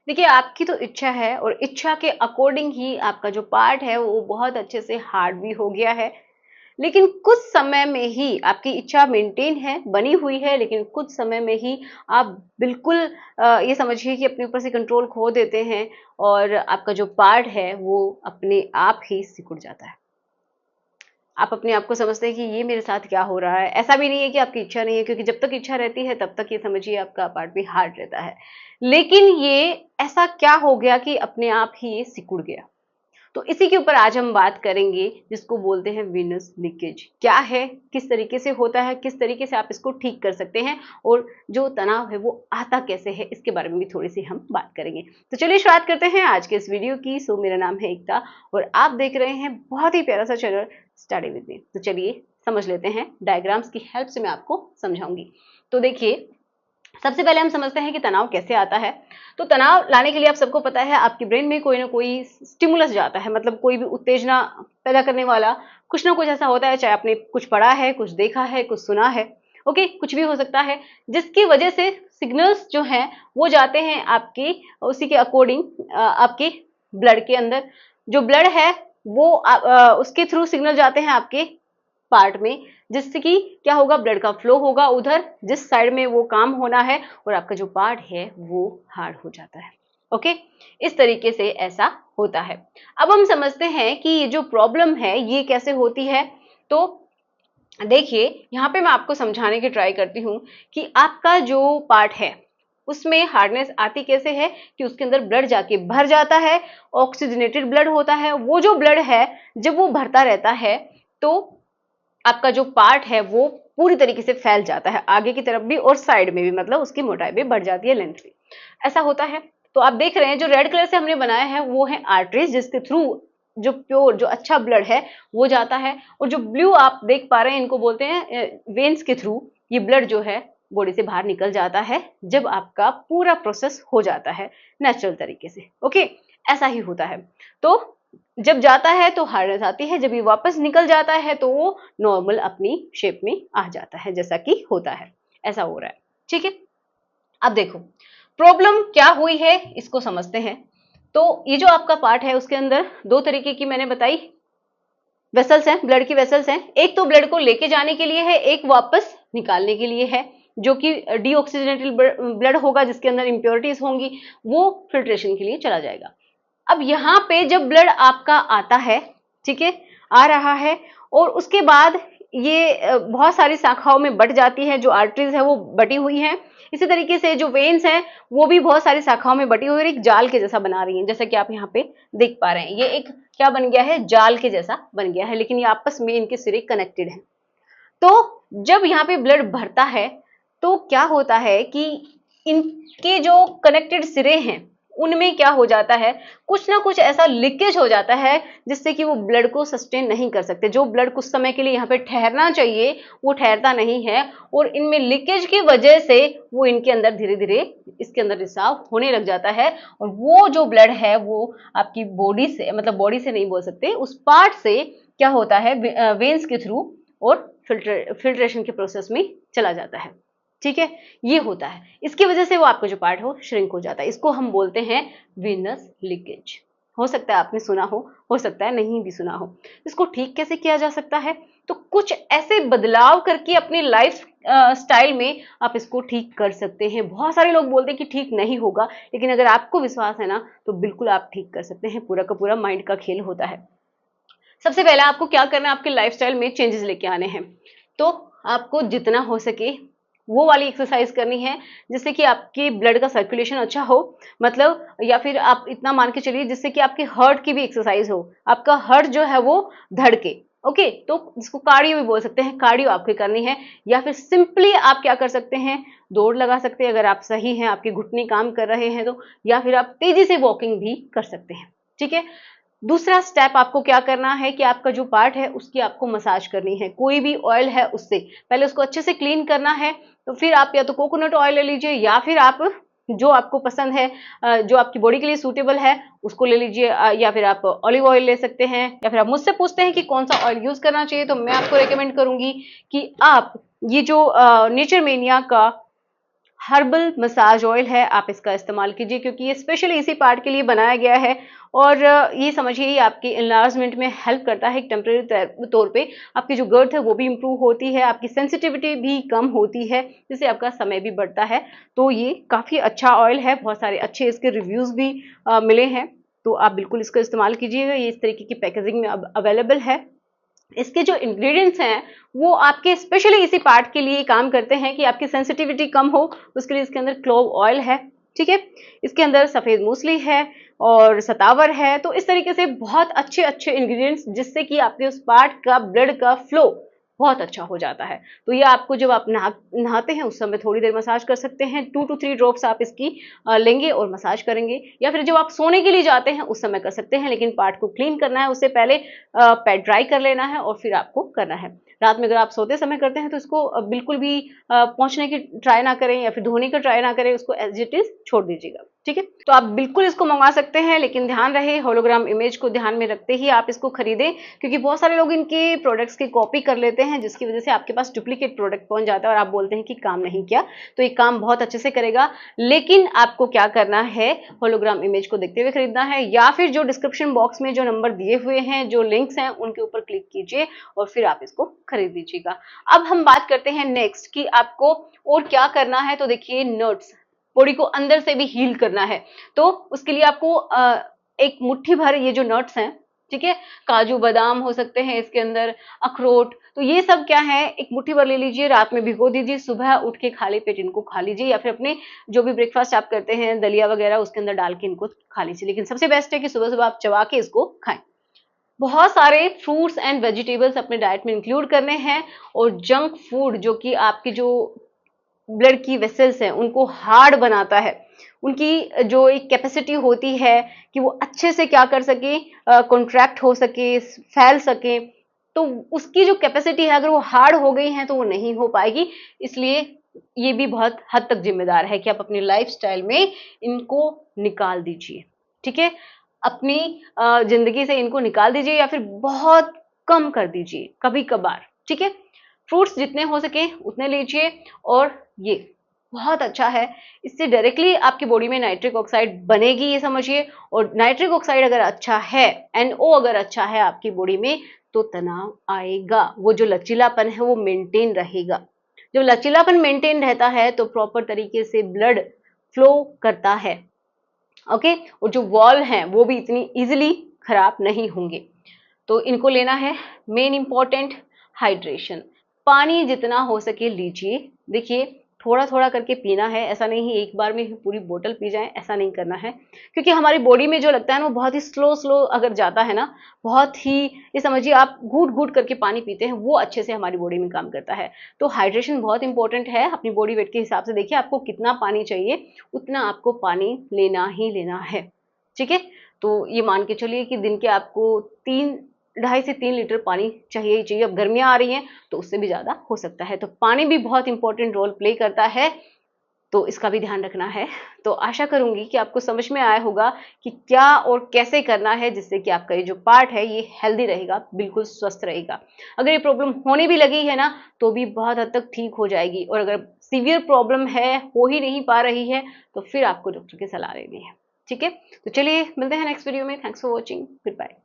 देखिए, आपकी तो इच्छा है और इच्छा के अकॉर्डिंग ही आपका जो पार्ट है वो बहुत अच्छे से हार्ड भी हो गया है। लेकिन कुछ समय में ही आपकी इच्छा मेंटेन है, बनी हुई है, लेकिन कुछ समय में ही आप बिल्कुल ये समझिए कि अपने ऊपर से कंट्रोल खो देते हैं और आपका जो पार्ट है वो अपने आप ही सिकुड़ जाता है। आप अपने आप को समझते हैं कि ये मेरे साथ क्या हो रहा है। ऐसा भी नहीं है कि आपकी इच्छा नहीं है, क्योंकि जब तक इच्छा रहती है तब तक ये समझिए आपका पार्ट भी हार्ड रहता है। लेकिन ये ऐसा क्या हो गया कि अपने आप ही ये सिकुड़ गया। तो इसी के ऊपर आज हम बात करेंगे, जिसको बोलते हैं वीनस लीकेज। क्या है, किस तरीके से होता है, किस तरीके से आप इसको ठीक कर सकते हैं और जो तनाव है वो आता कैसे है, इसके बारे में भी थोड़ी सी हम बात करेंगे। तो चलिए शुरुआत करते हैं आज के इस वीडियो की। मेरा नाम है एकता और आप देख रहे हैं बहुत ही प्यारा सा चैनल स्टडी विद मी। तो चलिए समझ लेते हैं, डायग्राम्स की हेल्प से मैं आपको समझाऊंगी। तो देखिए, सबसे पहले हम समझते हैं कि तनाव कैसे आता है। तो तनाव लाने के लिए आप सबको पता है, आपकी ब्रेन में कोई ना कोई स्टिमुलस जाता है, मतलब कोई भी उत्तेजना पैदा करने वाला कुछ ना कुछ ऐसा होता है। चाहे आपने कुछ पढ़ा है, कुछ देखा है, कुछ सुना है, ओके, कुछ भी हो सकता है, जिसकी वजह से सिग्नल्स जो हैं वो जाते हैं आपकी, उसी के अकॉर्डिंग आपकी ब्लड के अंदर। जो ब्लड है वो उसके थ्रू सिग्नल जाते हैं आपके पार्ट में, जिससे कि क्या होगा, ब्लड का फ्लो होगा उधर जिस साइड में वो काम होना है, और आपका जो पार्ट है वो हार्ड हो जाता है। ओके, इस तरीके से ऐसा होता है। अब हम समझते हैं कि ये जो प्रॉब्लम है ये कैसे होती है। तो देखिए, यहाँ पे मैं आपको समझाने की ट्राई करती हूँ कि आपका जो पार्ट है उसमें हार्डनेस आती कैसे है, कि उसके अंदर ब्लड जाके भर जाता है, ऑक्सीजनेटेड ब्लड होता है। वो जो ब्लड है जब वो भरता रहता है तो आपका जो पार्ट है वो पूरी तरीके से फैल जाता है, आगे की तरफ भी और साइड में भी, मतलब उसकी मोटाई भी बढ़ जाती है, लेंथ भी। ऐसा होता है। तो आप देख रहे हैं जो रेड कलर से हमने बनाया है वो है आर्टरीज, जिसके थ्रू जो प्योर, जो अच्छा ब्लड है वो जाता है। और जो ब्लू आप देख पा रहे हैं इनको बोलते हैं वेन्स के थ्रू ये ब्लड जो है बॉडी से बाहर निकल जाता है, जब आपका पूरा प्रोसेस हो जाता है नेचुरल तरीके से। ओके, ऐसा ही होता है। तो जब जाता है तो हार्डनेस आती है, जब ये वापस निकल जाता है तो वो नॉर्मल अपनी शेप में आ जाता है, जैसा कि होता है। ऐसा हो रहा है, ठीक है। अब देखो प्रॉब्लम क्या हुई है, इसको समझते हैं। तो ये जो आपका पार्ट है उसके अंदर दो तरीके की मैंने बताई वेसल्स हैं, ब्लड की वेसल्स हैं। एक तो ब्लड को लेके जाने के लिए है, एक वापस निकालने के लिए है, जो कि डीऑक्सीजनेटेड ब्लड होगा, जिसके अंदर इंप्योरिटीज होंगी, वो फिल्ट्रेशन के लिए चला जाएगा। अब यहाँ पे जब ब्लड आपका आता है, ठीक है, आ रहा है, और उसके बाद ये बहुत सारी शाखाओं में बट जाती है, जो आर्टरीज है वो बटी हुई है। इसी तरीके से जो वेन्स हैं वो भी बहुत सारी शाखाओं में बटी हुई और एक जाल के जैसा बना रही हैं, जैसा कि आप यहाँ पे देख पा रहे हैं। ये एक क्या बन गया है, जाल के जैसा बन गया है, लेकिन ये आपस में इनके सिरे कनेक्टेड हैं। तो जब यहाँ पे ब्लड भरता है तो क्या होता है कि इनके जो कनेक्टेड सिरे हैं उनमें क्या हो जाता है, कुछ ना कुछ ऐसा लीकेज हो जाता है जिससे कि वो ब्लड को सस्टेन नहीं कर सकते। जो ब्लड कुछ समय के लिए यहाँ पे ठहरना चाहिए वो ठहरता नहीं है, और इनमें लीकेज की वजह से वो इनके अंदर धीरे धीरे इसके अंदर रिसाव होने लग जाता है। और वो जो ब्लड है वो आपकी बॉडी से, मतलब बॉडी से नहीं बोल सकते, उस पार्ट से क्या होता है, वेन्स के थ्रू और फिल्ट्रेशन के प्रोसेस में चला जाता है। ठीक है, ये होता है। इसकी वजह से वो आपका जो पार्ट हो श्रिंक हो जाता है। इसको हम बोलते हैं वीनस लीकेज। हो सकता है आपने सुना हो सकता है नहीं भी सुना हो। इसको ठीक कैसे किया जा सकता है, तो कुछ ऐसे बदलाव करके अपनी लाइफ स्टाइल में आप इसको ठीक कर सकते हैं। बहुत सारे लोग बोलते हैं कि ठीक नहीं होगा, लेकिन अगर आपको विश्वास है ना तो बिल्कुल आप ठीक कर सकते हैं। पूरा का पूरा माइंड का खेल होता है। सबसे पहले आपको क्या करना है, आपके लाइफस्टाइल में चेंजेस लेके आने हैं। तो आपको जितना हो सके वो वाली एक्सरसाइज करनी है, जिससे कि आपकी ब्लड का सर्कुलेशन अच्छा हो, मतलब, या फिर आप इतना मान के चलिए जिससे कि आपके हार्ट की भी एक्सरसाइज हो, आपका हार्ट जो है वो धड़के। ओके, तो जिसको कार्डियो भी बोल सकते हैं, कार्डियो आपकी करनी है। या फिर सिंपली आप क्या कर सकते हैं, दौड़ लगा सकते हैं अगर आप सही हैं, आपके घुटने काम कर रहे हैं तो, या फिर आप तेजी से वॉकिंग भी कर सकते हैं। ठीक है। दूसरा स्टेप आपको क्या करना है कि आपका जो पार्ट है उसकी आपको मसाज करनी है। कोई भी ऑयल है उससे पहले उसको अच्छे से क्लीन करना है। तो फिर आप या तो कोकोनट ऑयल ले लीजिए, या फिर आप जो आपको पसंद है, जो आपकी बॉडी के लिए सूटेबल है उसको ले लीजिए, या फिर आप ऑलिव ऑयल ले सकते हैं। या फिर आप मुझसे पूछते हैं कि कौन सा ऑयल यूज करना चाहिए, तो मैं आपको रेकमेंड करूंगी कि आप ये जो नेचर मेनिया का हर्बल मसाज ऑयल है, आप इसका इस्तेमाल कीजिए क्योंकि ये स्पेशली इसी पार्ट के लिए बनाया गया है और ये समझिए ये आपके इनलार्जमेंट में हेल्प करता है। एक टेम्परेरी तौर पे आपकी जो गर्थ है वो भी इम्प्रूव होती है, आपकी सेंसिटिविटी भी कम होती है, जिससे आपका समय भी बढ़ता है। तो ये काफ़ी अच्छा ऑयल है, बहुत सारे अच्छे इसके रिव्यूज़ भी मिले हैं, तो आप बिल्कुल इसका इस्तेमाल कीजिएगा। ये इस तरीके की पैकेजिंग में अब अवेलेबल है। इसके जो इंग्रेडिएंट्स हैं वो आपके स्पेशली इसी पार्ट के लिए काम करते हैं कि आपकी सेंसिटिविटी कम हो, उसके लिए इसके अंदर क्लोव ऑयल है, ठीक है। इसके अंदर सफ़ेद मूसली है और सतावर है, तो इस तरीके से बहुत अच्छे अच्छे इंग्रेडिएंट्स जिससे कि आपके उस पार्ट का ब्लड का फ्लो बहुत अच्छा हो जाता है। तो ये आपको जब आप नहाते हैं उस समय थोड़ी देर मसाज कर सकते हैं, 2 to 3 ड्रॉप्स आप इसकी लेंगे और मसाज करेंगे, या फिर जब आप सोने के लिए जाते हैं उस समय कर सकते हैं, लेकिन पार्ट को क्लीन करना है उससे पहले पैड ड्राई कर लेना है और फिर आपको करना है। रात में अगर आप सोते समय करते हैं तो इसको बिल्कुल भी पोंछने की ट्राई ना करें या फिर धोने का ट्राई ना करें, उसको एज इट इज छोड़ दीजिएगा, ठीक है। तो आप बिल्कुल इसको मंगवा सकते हैं, लेकिन ध्यान रहे होलोग्राम इमेज को ध्यान में रखते ही आप इसको खरीदें, क्योंकि बहुत सारे लोग इनके प्रोडक्ट्स की कॉपी कर लेते हैं जिसकी वजह से आपके पास डुप्लीकेट प्रोडक्ट पहुंच जाता है और आप बोलते हैं कि काम नहीं किया। तो ये काम बहुत अच्छे से करेगा, लेकिन आपको क्या करना है, होलोग्राम इमेज को देखते हुए खरीदना है, या फिर जो डिस्क्रिप्शन बॉक्स में जो नंबर दिए हुए हैं, जो लिंक्स हैं, उनके ऊपर क्लिक कीजिए और फिर आप इसको खरीद लीजिएगा। अब हम बात करते हैं नेक्स्ट कि आपको और क्या करना है। तो देखिए, नट्स, बॉडी को अंदर से भी हील करना है, तो उसके लिए आपको एक मुट्ठी भर ये जो नट्स हैं, ठीक है, काजू बादाम हो सकते हैं इसके अंदर, अखरोट, तो ये सब क्या है, एक मुट्ठी भर ले लीजिए, रात में भिगो दीजिए, सुबह उठ के खाली पेट इनको खा लीजिए, या फिर अपने जो भी ब्रेकफास्ट आप करते हैं दलिया वगैरह उसके अंदर डाल के इनको खा लीजिए। लेकिन सबसे बेस्ट है कि सुबह सुबह आप चबा के इसको खाएं। बहुत सारे फ्रूट्स एंड वेजिटेबल्स अपने डाइट में इंक्लूड करने हैं, और जंक फूड जो कि आपकी जो ब्लड की वेसल्स हैं उनको हार्ड बनाता है, उनकी जो एक कैपेसिटी होती है कि वो अच्छे से क्या कर सके, कॉन्ट्रैक्ट हो सके, फैल सके, तो उसकी जो कैपेसिटी है अगर वो हार्ड हो गई है तो वो नहीं हो पाएगी। इसलिए ये भी बहुत हद तक जिम्मेदार है कि आप अपनी लाइफस्टाइल में इनको निकाल दीजिए, ठीक है। अपनी जिंदगी से इनको निकाल दीजिए या फिर बहुत कम कर दीजिए कभी कभार, ठीक है। फ्रूट्स जितने हो सके उतने लीजिए, और ये बहुत अच्छा है, इससे डायरेक्टली आपकी बॉडी में नाइट्रिक ऑक्साइड बनेगी, ये समझिए। और नाइट्रिक ऑक्साइड अगर अच्छा है, NO अगर अच्छा है आपकी बॉडी में, तो तनाव आएगा, वो जो लचीलापन है वो मेंटेन रहेगा। जब लचीलापन मेंटेन रहता है तो प्रॉपर तरीके से ब्लड फ्लो करता है, ओके, और जो वॉल हैं वो भी इतनी इजीली खराब नहीं होंगे। तो इनको लेना है। मेन इंपॉर्टेंट, हाइड्रेशन, पानी जितना हो सके लीजिए। देखिए, थोड़ा थोड़ा करके पीना है, ऐसा नहीं है एक बार में ही पूरी बोतल पी जाएं, ऐसा नहीं करना है, क्योंकि हमारी बॉडी में जो लगता है ना वो बहुत ही स्लो स्लो अगर जाता है ना, बहुत ही, ये समझिए आप घूट घूट करके पानी पीते हैं, वो अच्छे से हमारी बॉडी में काम करता है। तो हाइड्रेशन बहुत इंपॉर्टेंट है। अपनी बॉडी वेट के हिसाब से देखिए आपको कितना पानी चाहिए, उतना आपको पानी लेना ही लेना है, ठीक है। तो ये मान के चलिए कि दिन के आपको 2.5 से 3 लीटर पानी चाहिए ही चाहिए। अब गर्मियां आ रही हैं तो उससे भी ज्यादा हो सकता है, तो पानी भी बहुत इंपॉर्टेंट रोल प्ले करता है, तो इसका भी ध्यान रखना है। तो आशा करूंगी कि आपको समझ में आया होगा कि क्या और कैसे करना है, जिससे कि आपका ये जो पार्ट है ये हेल्दी रहेगा, बिल्कुल स्वस्थ रहेगा। अगर ये प्रॉब्लम होने भी लगी है ना तो भी बहुत हद तक ठीक हो जाएगी, और अगर सीवियर प्रॉब्लम है, हो ही नहीं पा रही है, तो फिर आपको डॉक्टर की सलाह लेनी है, ठीक है। तो चलिए मिलते हैं नेक्स्ट वीडियो में। Thanks for watching, good bye.